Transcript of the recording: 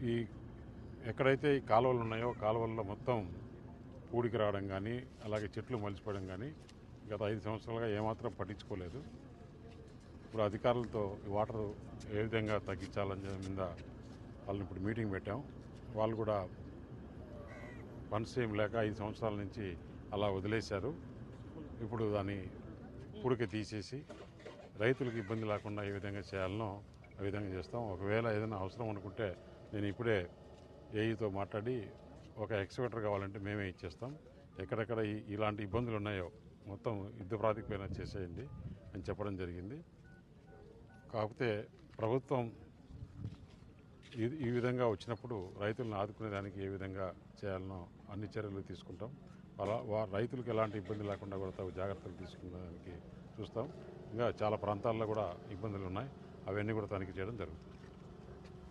ఈ ఎక్కడైతే ఈ కాలువలు ఉన్నాయో కాలువల్లో మొత్తం పూడికి రావడం కానీ అలాగే చెట్లు మలిచిపోవడం కానీ గత 5 సంవత్సరాలుగా ఏమాత్రం పట్టించుకోలేదు. ఇప్పుడు అధికారులతో ఈ వాటర్ ఏ విధంగా తగ్గించాలని మీద వాళ్ళని ఇప్పుడు మీటింగ్ పెట్టాం. వాళ్ళు కూడా ఫండ్స్ ఏం లేక 5 సంవత్సరాల నుంచి అలా వదిలేశారు. ఇప్పుడు దాన్ని పూడికి తీసేసి రైతులకు ఇబ్బంది లేకుండా ఏ విధంగా చేయాలనో ఆ విధంగా చేస్తాం. ఒకవేళ ఏదైనా అవసరం అనుకుంటే నేను ఇప్పుడే ఏఈతో మాట్లాడి ఒక ఎక్స్‌కవేటర్ కావాలంటే మేమే ఇచ్చేస్తాం. ఎక్కడెక్కడ ఇలాంటి ఇబ్బందులు ఉన్నాయో మొత్తం యుద్ధ ప్రాతిపదికన చేసేయండి అని చెప్పడం జరిగింది. కాకపోతే ప్రభుత్వం ఈ విధంగా వచ్చినప్పుడు రైతులను ఆదుకునేదానికి ఏ విధంగా చేయాలనో అన్ని చర్యలు తీసుకుంటాం. అలా రైతులకు ఎలాంటి ఇబ్బంది లేకుండా కూడా తగు జాగ్రత్తలు తీసుకునేదానికి చూస్తాం. ఇంకా చాలా ప్రాంతాల్లో కూడా ఇబ్బందులు ఉన్నాయి. అవన్నీ కూడా తనిఖీ చేయడం జరుగుతుంది.